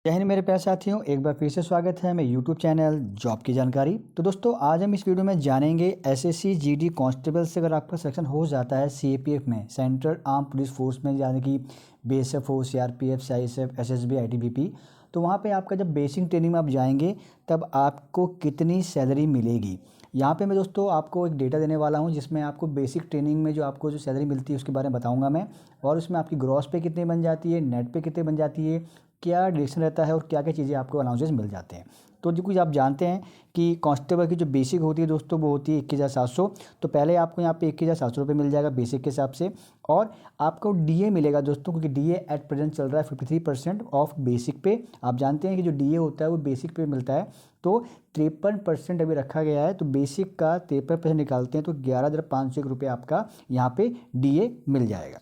जय हिंद मेरे प्यारे साथियों, एक बार फिर से स्वागत है मेरे यूट्यूब चैनल जॉब की जानकारी। तो दोस्तों आज हम इस वीडियो में जानेंगे एसएससी जीडी कांस्टेबल से अगर आपका सिलेक्शन हो जाता है सीएपीएफ में, सेंट्रल आर्म पुलिस फोर्स में, यानी कि बीएसएफ हो, सीआरपीएफ, सीआईएसएफ, एसएसबी, आईटीबीपी, तो वहाँ पे आपका जब बेसिक ट्रेनिंग में आप जाएंगे तब आपको कितनी सैलरी मिलेगी। यहाँ पे मैं दोस्तों आपको एक डेटा देने वाला हूँ जिसमें आपको बेसिक ट्रेनिंग में जो आपको जो सैलरी मिलती है उसके बारे में बताऊँगा मैं, और उसमें आपकी ग्रॉस पे कितनी बन जाती है, नेट पे कितनी बन जाती है, क्या डिरेक्शन रहता है और क्या क्या चीज़ें आपको अलाउंसेस मिल जाते हैं। तो जो कुछ आप जानते हैं कि कांस्टेबल की जो बेसिक होती है दोस्तों वो होती है 21,700। तो पहले आपको यहाँ पे 21,700 रुपये मिल जाएगा बेसिक के हिसाब से, और आपको डीए मिलेगा दोस्तों, क्योंकि डीए एट प्रेजेंट चल रहा है 53% ऑफ बेसिक पे। आप जानते हैं कि जो डीए होता है वो बेसिक पे मिलता है, तो 53% अभी रखा गया है। तो बेसिक का 53% निकालते हैं तो 11,501 रुपये आपका यहाँ पे डीए मिल जाएगा।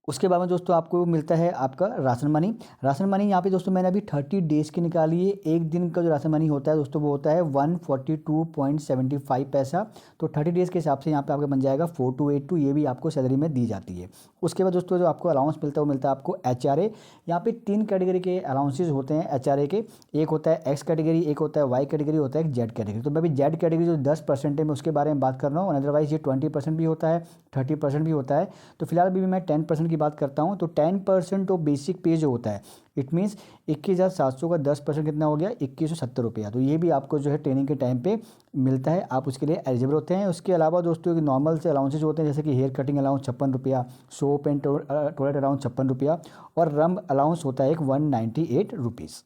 उसके बाद में दोस्तों आपको मिलता है आपका राशन मनी। राशन मनी यहाँ पे दोस्तों मैंने अभी 30 डेज़ की निकाली है। एक दिन का जो राशन मनी होता है दोस्तों वो होता है 142.75 पैसा। तो 30 डेज़ के हिसाब से यहाँ पे आपका बन जाएगा 4282, ये भी आपको सैलरी में दी जाती है। उसके बाद दोस्तों जो आपको अलाउंस मिलता है वो मिलता है आपको एचआरए। यहाँ पे 3 कैटेगरी के अलाउंसेज होते हैं एचआरए के। एक होता है एक्स कैटेगरी, एक होता है वाई कैटेगरी, होता है एक जेड कैटेगरी। तो मैं अभी जेड कैटेगरी जो 10% है मैं उसके बारे में बात कर रहा हूँ, अदरवाइज ये 20% भी होता है, 30% भी होता है। तो फिलहाल अभी मैं 10% की बात करता हूँ। तो 10% तो बेसिक पे जो होता है, इट मीन्स 21,700 का 10% कितना हो गया, 2170 रुपया। तो ये भी आपको जो है ट्रेनिंग के टाइम पे मिलता है, आप उसके लिए एलिजिबल होते हैं। उसके अलावा दोस्तों नॉर्मल से अलाउंसेज होते हैं, जैसे कि हेयर कटिंग अलाउंस 56 रुपया, सोप एंड टॉयलेट अलाउंस 56 रुपया, और रम अलाउंस होता है एक 198 रुपीज़।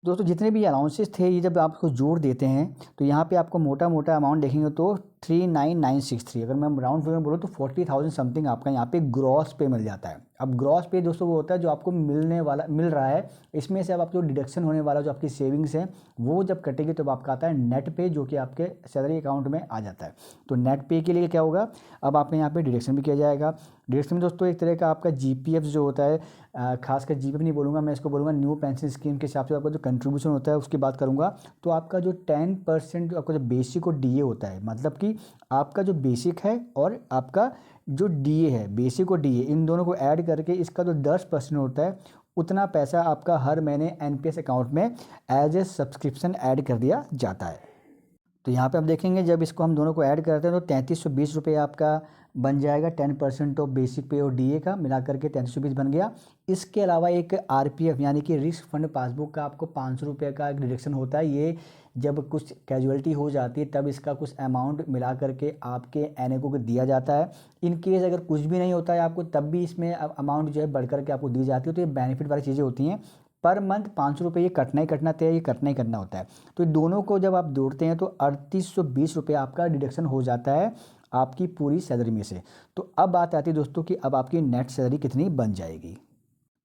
दोस्तों जितने भी अलाउंसेस थे ये जब आप इसको जोड़ देते हैं तो यहाँ पे आपको मोटा मोटा अमाउंट देखेंगे तो 39,963, अगर मैं राउंड फिगर में बोलूँ तो 40,000 समथिंग आपका यहाँ पे ग्रॉस पे मिल जाता है। अब ग्रॉस पे दोस्तों वो होता है जो आपको मिल रहा है, इसमें से अब आप जो डिडक्शन होने वाला जो आपकी सेविंग्स है वो जब कटेगी तो आपका आता है नेट पे, जो कि आपके सैलरी अकाउंट में आ जाता है। तो नेट पे के लिए क्या होगा, अब आपके यहाँ पे डिडक्शन भी किया जाएगा। डिडक्शन में दोस्तों एक तरह का आपका जीपीएफ जो होता है, खासकर जीपीएफ नहीं बोलूँगा मैं, इसको बोलूँगा न्यू पेंशन स्कीम के हिसाब से आपका जो कंट्रीब्यूशन होता है उसकी बात करूँगा। तो आपका जो 10% जो आपका जो बेसिक और डीए होता है, मतलब कि आपका जो बेसिक है और आपका जो डीए है, बेसिक और डीए इन दोनों को ऐड करके इसका जो 10% होता है, उतना पैसा आपका हर महीने एनपीएस अकाउंट में एज ए सब्सक्रिप्शन ऐड कर दिया जाता है। तो यहाँ पे आप देखेंगे जब इसको हम दोनों को ऐड करते हैं तो 3320 रुपये आपका बन जाएगा। 10% ऑफ बेसिक पे और डीए का मिला करके 3320 बन गया। इसके अलावा एक आरपीएफ यानी कि रिस्क फंड पासबुक का आपको 500 रुपये का एक डिडक्शन होता है। ये जब कुछ कैजुअलिटी हो जाती है तब इसका कुछ अमाउंट मिला करके आपके एनएको को दिया जाता है। इन केस अगर कुछ भी नहीं होता है आपको तब भी इसमें अमाउंट जो है बढ़ करके आपको दी जाती है। तो ये बेनिफिट वाली चीज़ें होती हैं। पर मंथ 500 रुपये ये कटना ही कटना तय, ये कटना ही करना होता है। तो दोनों को जब आप जोड़ते हैं तो 3820 रुपये आपका डिडक्शन हो जाता है आपकी पूरी सैलरी में से। तो अब बात आती है दोस्तों कि अब आपकी नेट सैलरी कितनी बन जाएगी।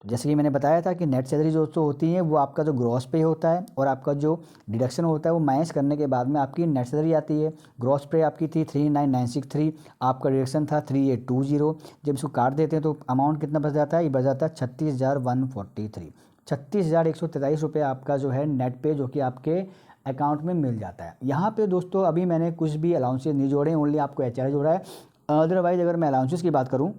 तो जैसे कि मैंने बताया था कि नेट सैलरी दोस्तों होती है वो आपका जो ग्रॉस पे होता है और आपका जो डिडक्शन होता है वो माइनस करने के बाद में आपकी नेट सैलरी आती है। ग्रॉस पे आपकी थी 39,963, आपका डिडक्शन था 3820। जब इसको काट देते हैं तो अमाउंट कितना बच जाता है, ये बच जाता है 36,143, 36,143 रुपये आपका जो है नेट पे, जो कि आपके अकाउंट में मिल जाता है। यहाँ पे दोस्तों अभी मैंने कुछ भी अलाउंसेस नहीं जोड़े, ओनली आपको एचआरए जोड़ा है। अदरवाइज अगर मैं अलाउंसेस की बात करूँ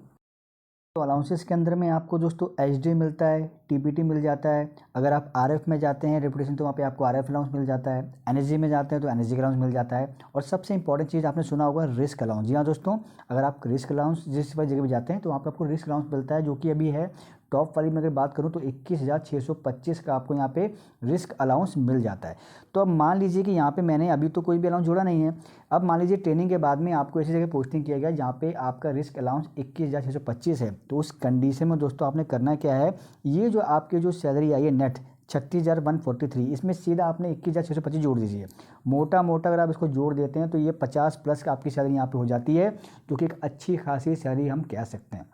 तो अलाउंसेस के अंदर में आपको दोस्तों एचडी मिलता है, टीपीटी मिल जाता है। अगर आप आरएफ में जाते हैं रेपुटेशन तो वहाँ पे आपको आरएफ अलाउंस मिल जाता है। एनएसजी में जाते हैं तो एनएसजी अलाउंस मिल जाता है। और सबसे इंपॉर्टेंट चीज़ आपने सुना होगा रिस्क अलाउंस। जी हाँ दोस्तों, अगर आप रिस्क अलाउंस जिस जगह भी जाते हैं तो वहाँ पर आपको रिस्क अलाउंस मिलता है, जो कि अभी है टॉप वाली में अगर बात करूँ तो 21,625 का आपको यहाँ पे रिस्क अलाउंस मिल जाता है। तो अब मान लीजिए कि यहाँ पे मैंने अभी तो कोई भी अलाउंस जोड़ा नहीं है। अब मान लीजिए ट्रेनिंग के बाद में आपको ऐसी जगह पोस्टिंग किया गया जहाँ पे आपका रिस्क अलाउंस 21,625 है। तो उस कंडीशन में दोस्तों आपने करना क्या है, ये जो आपके जो सैलरी आई है नेट 36,143, इसमें सीधा आपने 21,625 जोड़ दीजिए। मोटा मोटा अगर आप इसको जोड़ देते हैं तो ये 50 प्लस का आपकी सैलरी यहाँ पे हो जाती है, जो कि एक अच्छी खासी सैलरी हम कह सकते हैं।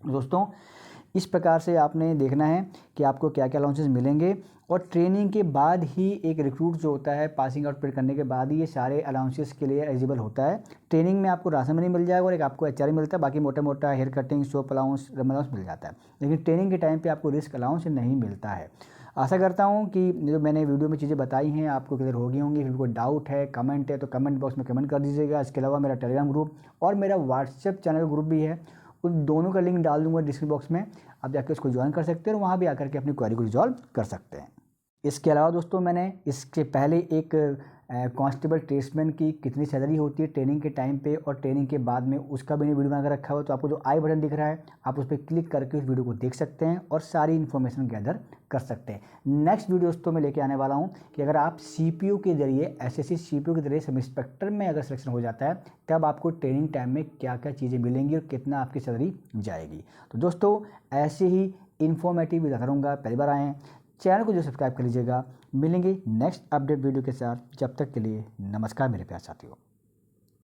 दोस्तों इस प्रकार से आपने देखना है कि आपको क्या क्या अलाउंसेस मिलेंगे, और ट्रेनिंग के बाद ही एक रिक्रूट जो होता है पासिंग आउट पीरियड करने के बाद ही ये सारे अलाउंसेस के लिए एलिजिबल होता है। ट्रेनिंग में आपको राशन मनी मिल जाएगा और एक आपको एचआरए मिलता है, बाकी मोटा मोटा हेयर कटिंग, सोप अलाउंस, रम अलाउंस मिल जाता है। लेकिन ट्रेनिंग के टाइम पे आपको रिस्क अलाउंस नहीं मिलता है। आशा करता हूँ कि जो मैंने वीडियो में चीज़ें बताई हैं आपको क्लियर हो गई होंगी। फिर कोई डाउट है, कमेंट है तो कमेंट बॉक्स में कमेंट कर दीजिएगा। इसके अलावा मेरा टेलीग्राम ग्रुप और मेरा व्हाट्सएप चैनल ग्रुप भी है, उन दोनों का लिंक डाल दूंगा डिस्क्रिप्शन बॉक्स में, आप जाकर उसको ज्वाइन कर सकते हैं और वहाँ भी आकर के अपनी क्वेरी को रिजॉल्व कर सकते हैं। इसके अलावा दोस्तों मैंने इसके पहले एक कांस्टेबल ट्रेड्समैन की कितनी सैलरी होती है ट्रेनिंग के टाइम पे और ट्रेनिंग के बाद में, उसका भी वीडियो बना कर रखा हुआ। तो आपको जो आई बटन दिख रहा है आप उस पर क्लिक करके उस वीडियो को देख सकते हैं और सारी इन्फॉर्मेशन गैदर कर सकते हैं। नेक्स्ट वीडियो दोस्तों मैं लेके आने वाला हूँ कि अगर आप CPU के जरिए एसएससी CPU के जरिए सब इंस्पेक्टर में अगर सिलेक्शन हो जाता है तब आपको ट्रेनिंग टाइम में क्या क्या चीज़ें मिलेंगी और कितना आपकी सैलरी जाएगी। तो दोस्तों ऐसे ही इन्फॉर्मेटिव वीडियो करूँगा, पहली बार आए हैं चैनल को जो सब्सक्राइब कर लीजिएगा। मिलेंगे नेक्स्ट अपडेट वीडियो के साथ, जब तक के लिए नमस्कार मेरे प्यारे साथियों।